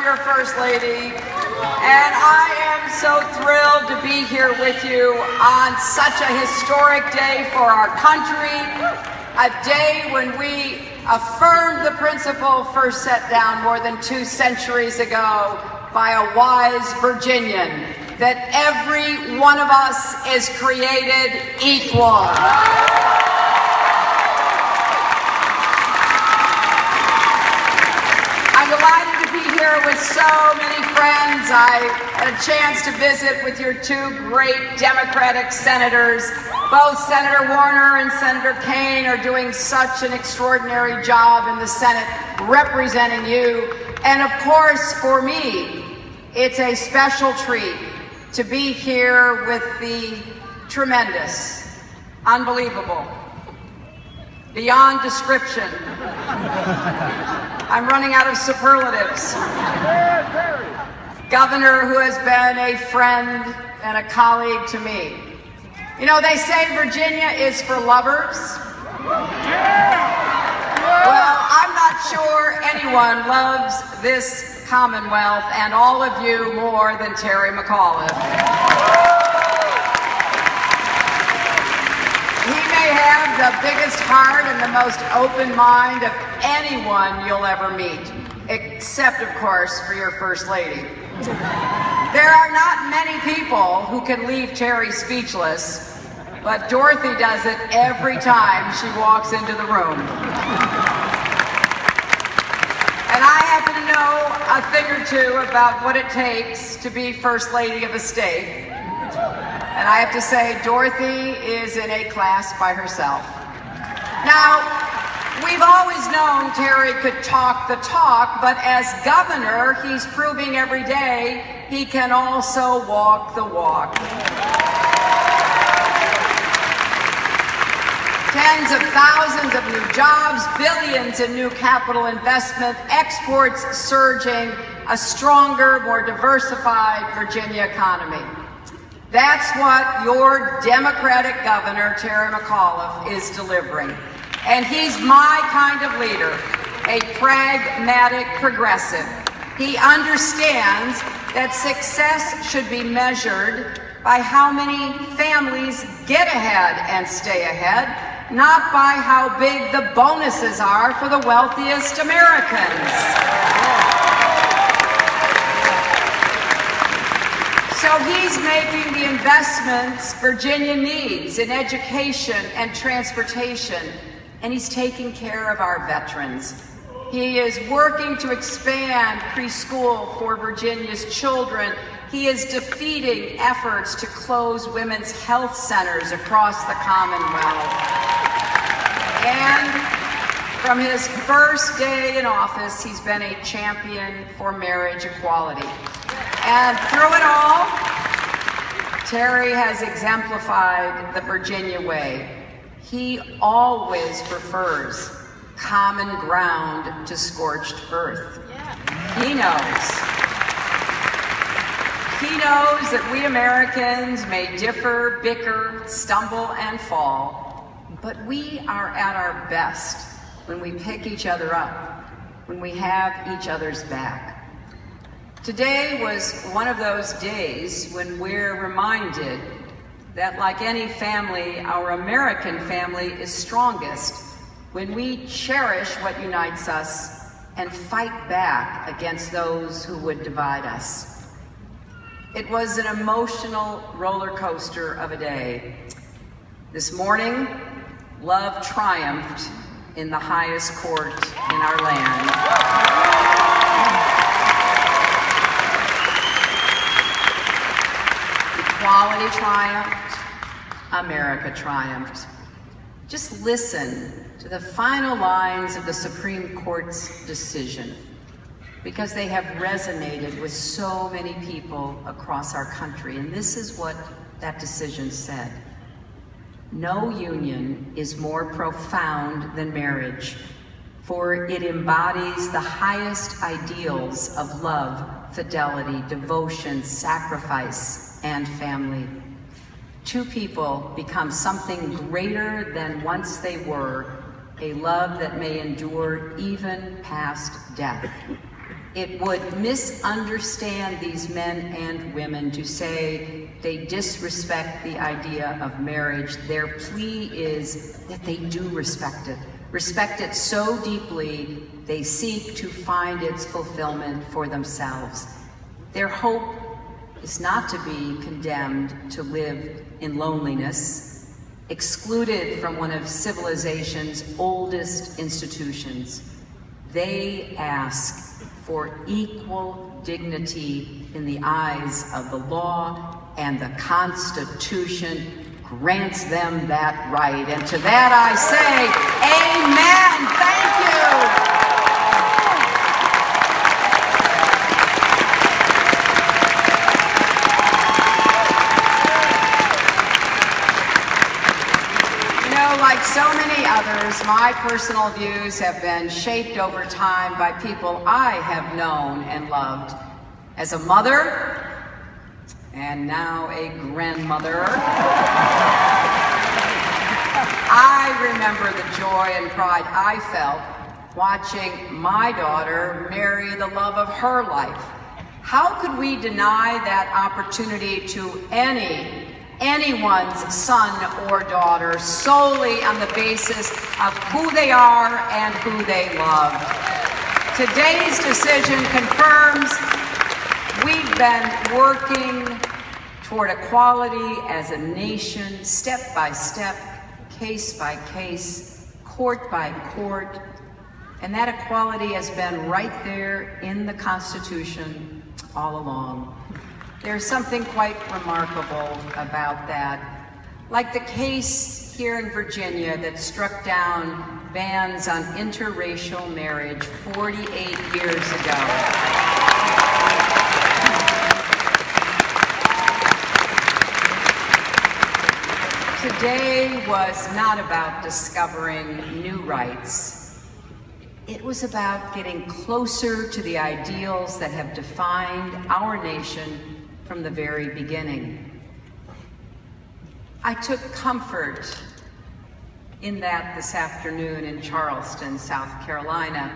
your First Lady, and I am so thrilled to be here with you on such a historic day for our country, a day when we affirmed the principle first set down more than 2 centuries ago by a wise Virginian, that every one of us is created equal. I'm delighted to be here with so many friends. I had a chance to visit with your 2 great Democratic senators. Both Senator Warner and Senator Kaine are doing such an extraordinary job in the Senate representing you. And of course, for me, it's a special treat to be here with the tremendous, unbelievable, beyond description. I'm running out of superlatives. Governor who has been a friend and a colleague to me. You know, they say Virginia is for lovers. Well, I'm not sure anyone loves this Commonwealth and all of you more than Terry McAuliffe. He may have the biggest heart and the most open mind of anyone you'll ever meet, except, of course, for your First Lady. There are not many people who can leave Terry speechless, but Dorothy does it every time she walks into the room. And I happen to know a thing or two about what it takes to be First Lady of a state. And I have to say, Dorothy is in a class by herself. Now, we've always known Terry could talk the talk, but as governor, he's proving every day he can also walk the walk. Tens of thousands of new jobs, billions in new capital investment, exports surging, a stronger, more diversified Virginia economy. That's what your Democratic governor, Terry McAuliffe, is delivering. And he's my kind of leader, a pragmatic progressive. He understands that success should be measured by how many families get ahead and stay ahead, not by how big the bonuses are for the wealthiest Americans. So he's making the investments Virginia needs in education and transportation, and he's taking care of our veterans. He is working to expand preschool for Virginia's children. He is defeating efforts to close women's health centers across the Commonwealth. And from his first day in office, he's been a champion for marriage equality. And through it all, Terry has exemplified the Virginia way. He always prefers common ground to scorched earth. He knows that we Americans may differ, bicker, stumble, and fall, but we are at our best when we pick each other up, when we have each other's back. Today was one of those days when we're reminded that, like any family, our American family is strongest when we cherish what unites us and fight back against those who would divide us. It was an emotional roller coaster of a day. This morning, love triumphed in the highest court in our land. Equality triumphed, America triumphed. Just listen to the final lines of the Supreme Court's decision, because they have resonated with so many people across our country. And this is what that decision said. No union is more profound than marriage, for it embodies the highest ideals of love, fidelity, devotion, sacrifice, and family. Two people become something greater than once they were, a love that may endure even past death. it would misunderstand these men and women to say they disrespect the idea of marriage. Their plea is that they do respect it so deeply they seek to find its fulfillment for themselves. Their hope is not to be condemned to live in loneliness, excluded from one of civilization's oldest institutions. They ask for equal dignity in the eyes of the law, and the Constitution grants them that right. And to that I say, amen. Thank you. Like so many others, my personal views have been shaped over time by people I have known and loved. As a mother, and now a grandmother, I remember the joy and pride I felt watching my daughter marry the love of her life. How could we deny that opportunity to anyone's son or daughter solely on the basis of who they are and who they love? Today's decision confirms we've been working toward equality as a nation, step by step, case by case, court by court, and that equality has been right there in the Constitution all along. There's something quite remarkable about that. Like the case here in Virginia that struck down bans on interracial marriage 48 years ago. Today was not about discovering new rights. It was about getting closer to the ideals that have defined our nation from the very beginning. I took comfort in that this afternoon in Charleston, South Carolina,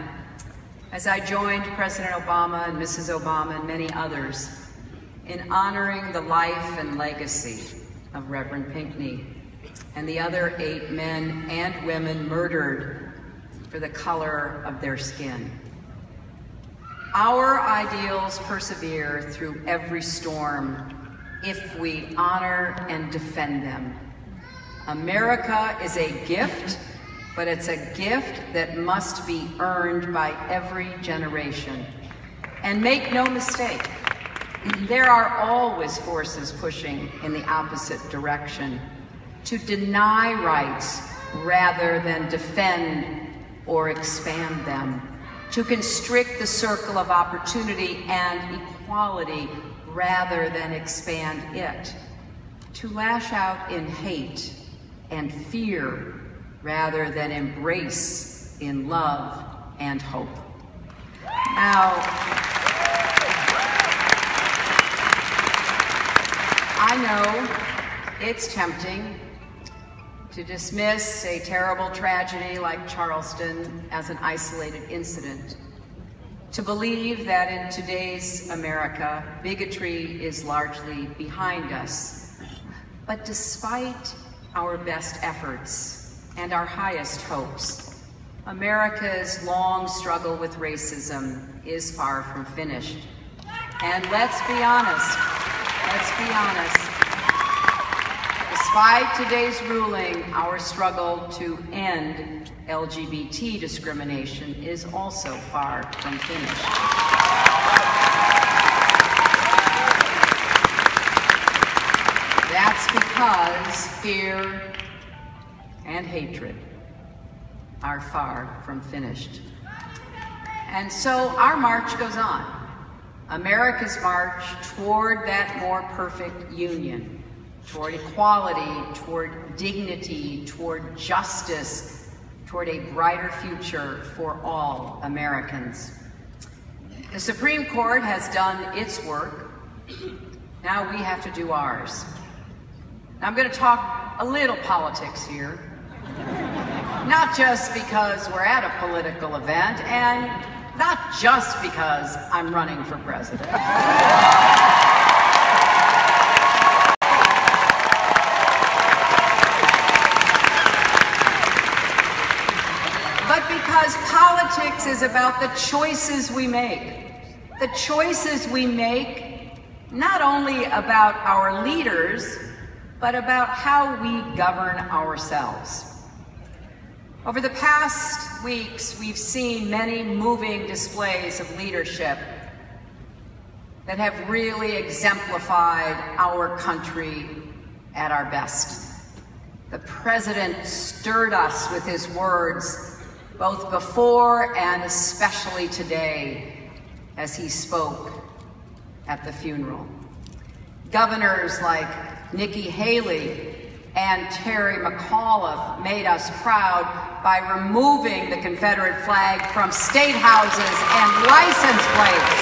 as I joined President Obama and Mrs. Obama and many others in honoring the life and legacy of Reverend Pinckney and the other 8 men and women murdered for the color of their skin. Our ideals persevere through every storm if we honor and defend them. America is a gift, but it's a gift that must be earned by every generation. And make no mistake, there are always forces pushing in the opposite direction to deny rights rather than defend or expand them, to constrict the circle of opportunity and equality rather than expand it, to lash out in hate and fear rather than embrace in love and hope. Now, I know it's tempting to dismiss a terrible tragedy like Charleston as an isolated incident, to believe that in today's America, bigotry is largely behind us. But despite our best efforts and our highest hopes, America's long struggle with racism is far from finished. And let's be honest, despite today's ruling, our struggle to end LGBT discrimination is also far from finished. That's because fear and hatred are far from finished. And so our march goes on. America's march toward that more perfect union, toward equality, toward dignity, toward justice, toward a brighter future for all Americans. The Supreme Court has done its work. Now we have to do ours. I'm going to talk a little politics here, not just because we're at a political event, and not just because I'm running for president. But because politics is about the choices we make. The choices we make, not only about our leaders, but about how we govern ourselves. Over the past weeks, we've seen many moving displays of leadership that have really exemplified our country at our best. The president stirred us with his words, both before and especially today, as he spoke at the funeral. Governors like Nikki Haley and Terry McAuliffe made us proud by removing the Confederate flag from state houses and license plates.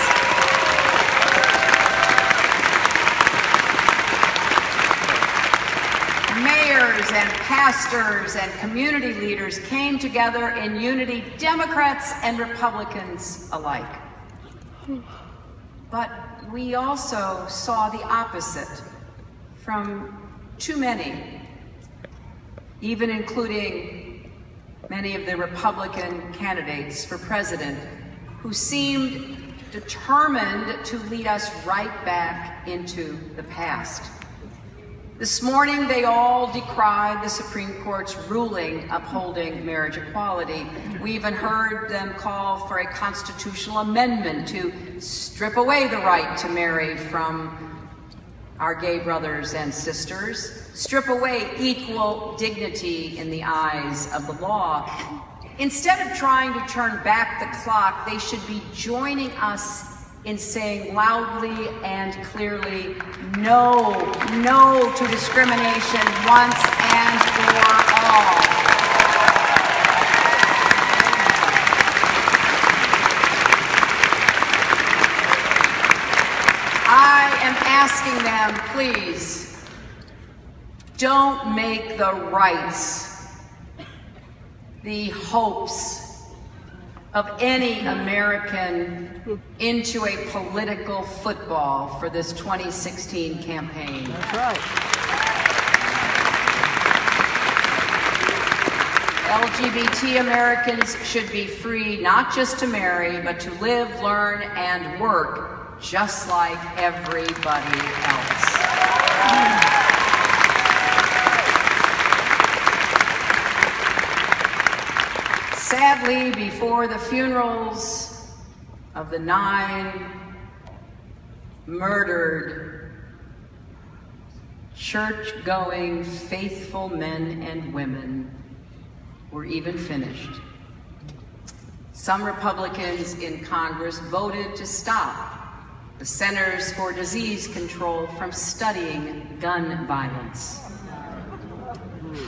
Mayors and pastors and community leaders came together in unity, Democrats and Republicans alike. But we also saw the opposite from too many, even including many of the Republican candidates for president, who seemed determined to lead us right back into the past. This morning, they all decried the Supreme Court's ruling upholding marriage equality. We even heard them call for a constitutional amendment to strip away the right to marry from our gay brothers and sisters, strip away equal dignity in the eyes of the law. Instead of trying to turn back the clock, they should be joining us in saying loudly and clearly, no, no to discrimination once and for all. I am asking them, please, don't make the rights, the hopes of any American into a political football for this 2016 campaign. That's right. LGBT Americans should be free not just to marry, but to live, learn, and work just like everybody else. Sadly, before the funerals of the 9 murdered, church-going, faithful men and women were even finished, some Republicans in Congress voted to stop the Centers for Disease Control from studying gun violence.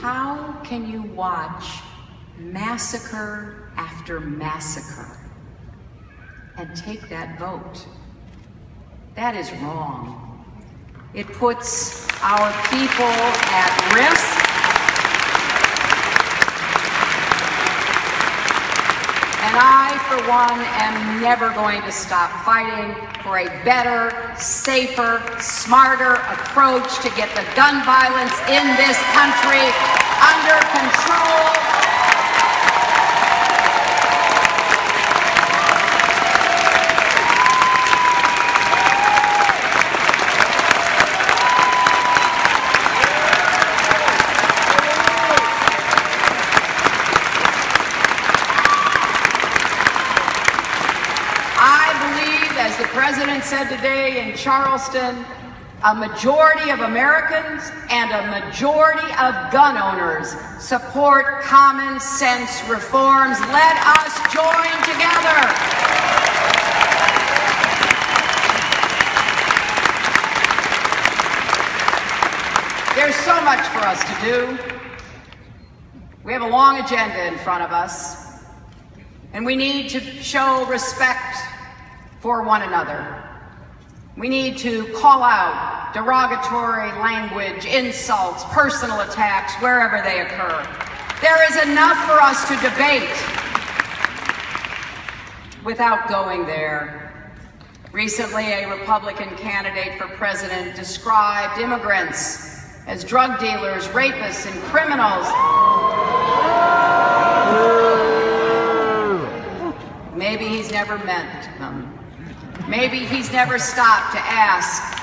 How can you watch massacre after massacre and take that vote? That is wrong. It puts our people at risk. And I, for one, am never going to stop fighting for a better, safer, smarter approach to get the gun violence in this country under control. The president said today in Charleston, a majority of Americans and a majority of gun owners support common sense reforms. Let us join together. There's so much for us to do. We have a long agenda in front of us, and we need to show respect for one another. We need to call out derogatory language, insults, personal attacks, wherever they occur. There is enough for us to debate. without going there. Recently, a Republican candidate for president described immigrants as drug dealers, rapists, and criminals. Maybe he's never met them. Maybe he's never stopped to ask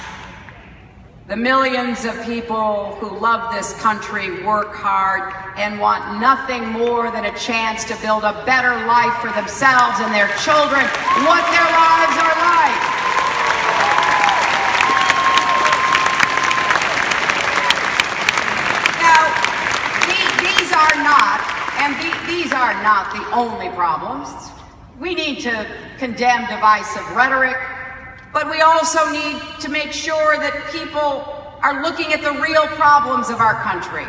the millions of people who love this country, work hard, and want nothing more than a chance to build a better life for themselves and their children, what their lives are like. Now, these are not the only problems. We need to condemn divisive rhetoric, but we also need to make sure that people are looking at the real problems of our country.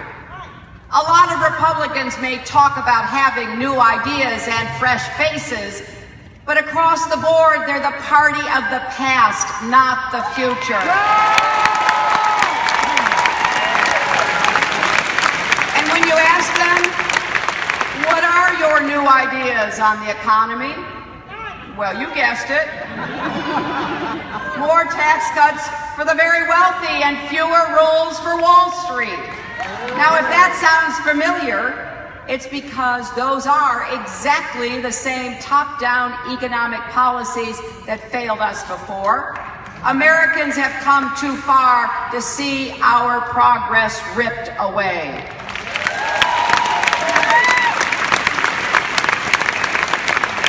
A lot of Republicans may talk about having new ideas and fresh faces, but across the board, they're the party of the past, not the future. And when you ask them, what are your new ideas on the economy? Well, you guessed it. More tax cuts for the very wealthy and fewer rules for Wall Street. Now, if that sounds familiar, it's because those are exactly the same top-down economic policies that failed us before. Americans have come too far to see our progress ripped away.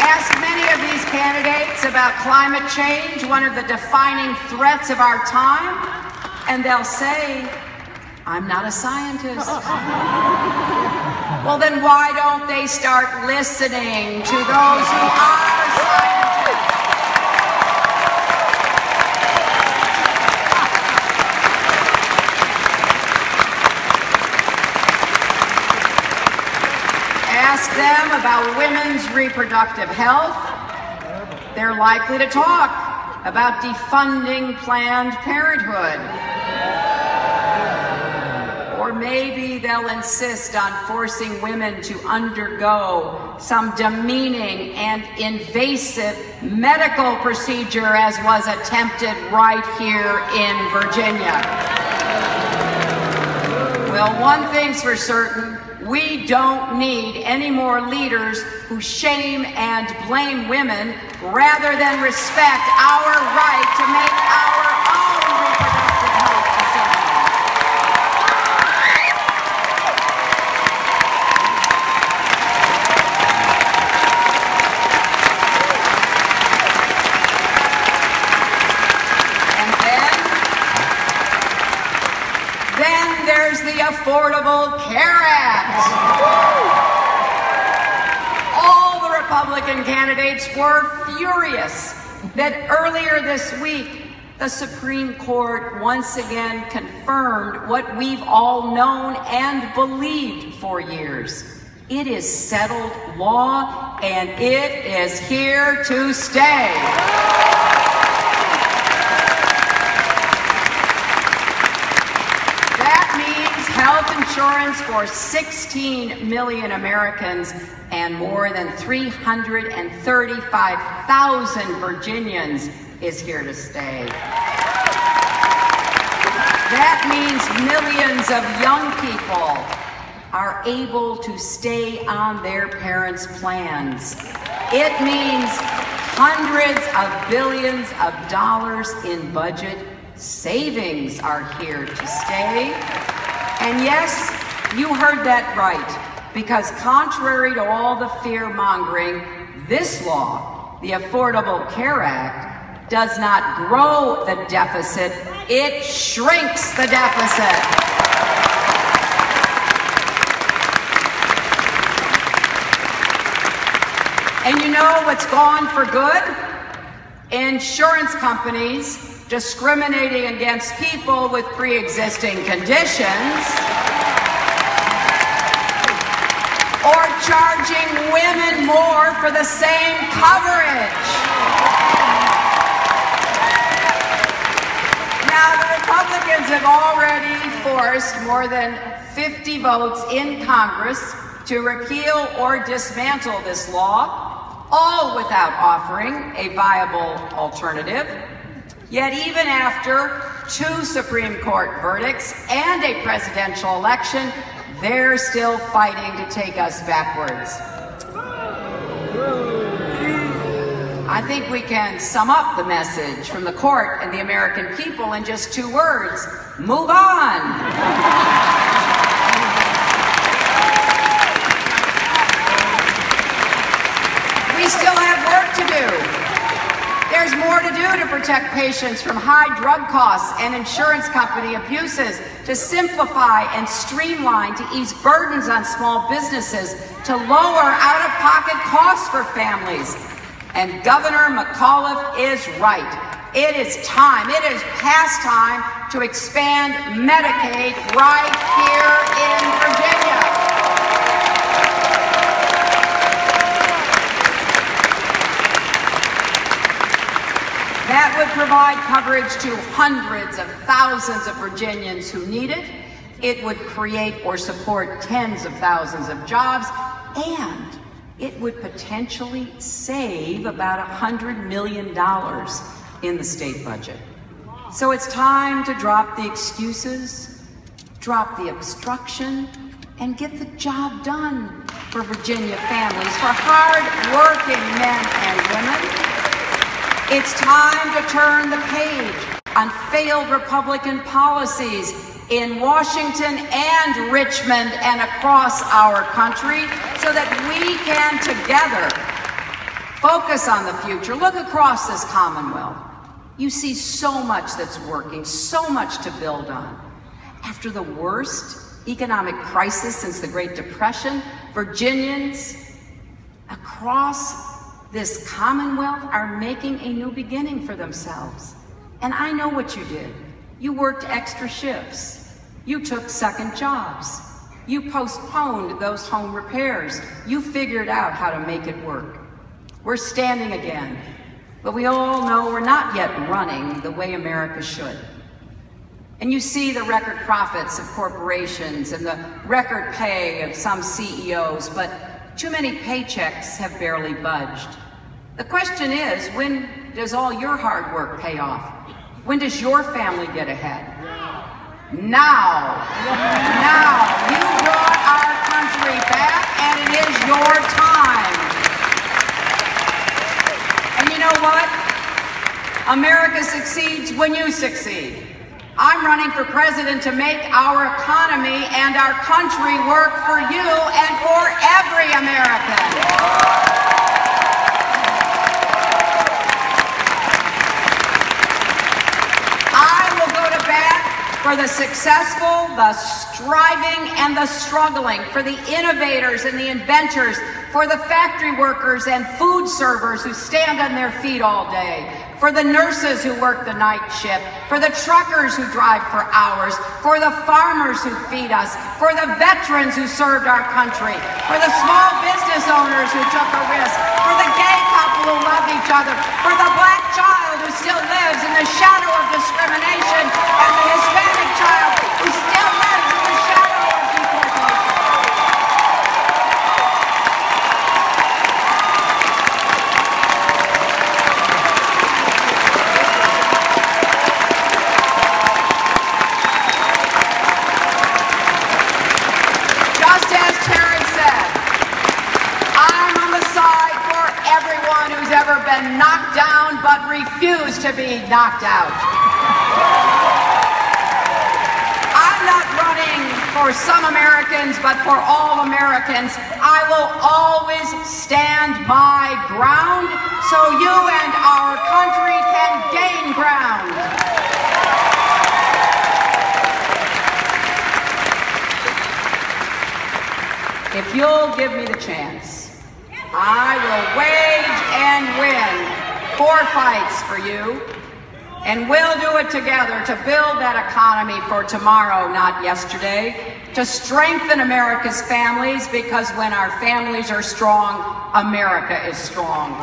Ask many of these candidates about climate change, one of the defining threats of our time, and they'll say, I'm not a scientist. Well, then why don't they start listening to those who are scientists? Ask them about women's reproductive health. They're likely to talk about defunding Planned Parenthood. Or maybe they'll insist on forcing women to undergo some demeaning and invasive medical procedure, as was attempted right here in Virginia. Well, one thing's for certain. We don't need any more leaders who shame and blame women rather than respect our right to make our own reproductive health decisions. And then there's the Affordable Care Act. All the Republican candidates were furious that earlier this week, the Supreme Court once again confirmed what we've all known and believed for years. It is settled law, and it is here to stay. Health insurance for 16 million Americans and more than 335,000 Virginians is here to stay. That means millions of young people are able to stay on their parents' plans. It means hundreds of billions of dollars in budget savings are here to stay. And yes, you heard that right, because contrary to all the fear-mongering, this law, the Affordable Care Act, does not grow the deficit, it shrinks the deficit. And you know what's gone for good? Insurance companies discriminating against people with pre-existing conditions, or charging women more for the same coverage. Now, the Republicans have already forced more than 50 votes in Congress to repeal or dismantle this law, all without offering a viable alternative. Yet even after 2 Supreme Court verdicts and a presidential election, they're still fighting to take us backwards. I think we can sum up the message from the court and the American people in just 2 words: move on. We still have work to do. There's more to do to protect patients from high drug costs and insurance company abuses, to simplify and streamline, to ease burdens on small businesses, to lower out-of-pocket costs for families. And Governor McAuliffe is right. It is time, it is past time to expand Medicaid right here in Virginia. That would provide coverage to hundreds of thousands of Virginians who need it. It would create or support tens of thousands of jobs, and it would potentially save about $100 million in the state budget. So it's time to drop the excuses, drop the obstruction, and get the job done for Virginia families, for hard-working men and women. It's time to turn the page on failed Republican policies in Washington and Richmond and across our country, so that we can together focus on the future. Look across this Commonwealth. You see so much that's working, so much to build on. After the worst economic crisis since the Great Depression, Virginians across this Commonwealth are making a new beginning for themselves. And I know what you did. You worked extra shifts. You took second jobs. You postponed those home repairs. You figured out how to make it work. We're standing again, but we all know we're not yet running the way America should. And you see the record profits of corporations and the record pay of some CEOs, but too many paychecks have barely budged. The question is, when does all your hard work pay off? When does your family get ahead? Now. Now. You brought our country back, and it is your time. And you know what? America succeeds when you succeed. I'm running for president to make our economy and our country work for you and for every American. For the successful, the striving, and the struggling, for the innovators and the inventors, for the factory workers and food servers who stand on their feet all day, for the nurses who work the night shift, for the truckers who drive for hours, for the farmers who feed us, for the veterans who served our country, for the small business owners who took a risk, for the gay couple who love each other, for the black child who still lives in the shadow of discrimination, and the Hispanic child who still lives in the shadow of deportation. Just as Terry said, I'm on the side for everyone who's ever been knocked down but refused to be knocked out. I'm not running for some Americans, but for all Americans. I will always stand my ground so you and our country can gain ground. If you'll give me the chance, I will wage and win 4 fights for you, and we'll do it together to build that economy for tomorrow, not yesterday, to strengthen America's families, because when our families are strong, America is strong.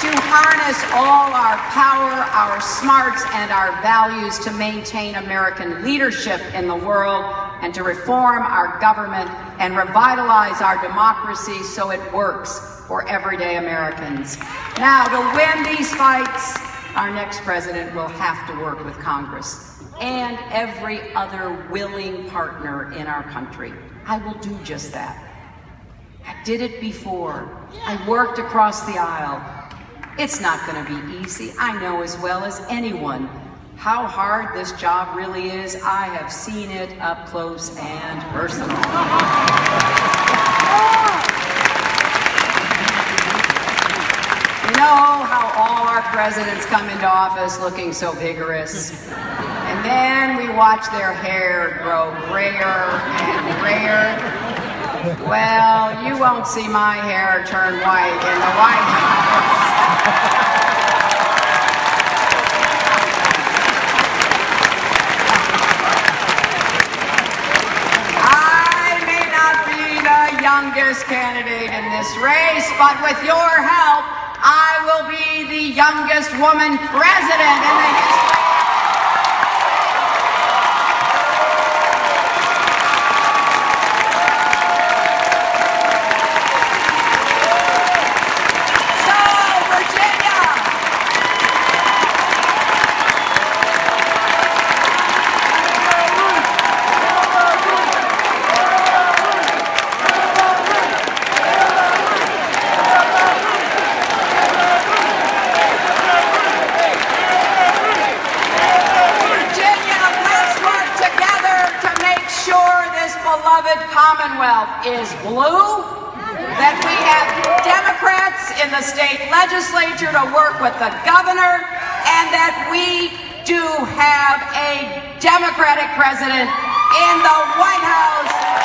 To harness all our power, our smarts, and our values to maintain American leadership in the world, and to reform our government and revitalize our democracy so it works for everyday Americans. Now, to win these fights, our next president will have to work with Congress and every other willing partner in our country. I will do just that. I did it before. I worked across the aisle. It's not going to be easy. I know as well as anyone how hard this job really is. I have seen it up close and personal. You know how all our presidents come into office looking so vigorous, and then we watch their hair grow grayer and grayer. Well, you won't see my hair turn white in the White House. Youngest candidate in this race, but with your help, I will be the youngest woman president in the history. So, Virginia, beloved Commonwealth is blue, that we have Democrats in the state legislature to work with the governor, and that we do have a Democratic president in the White House.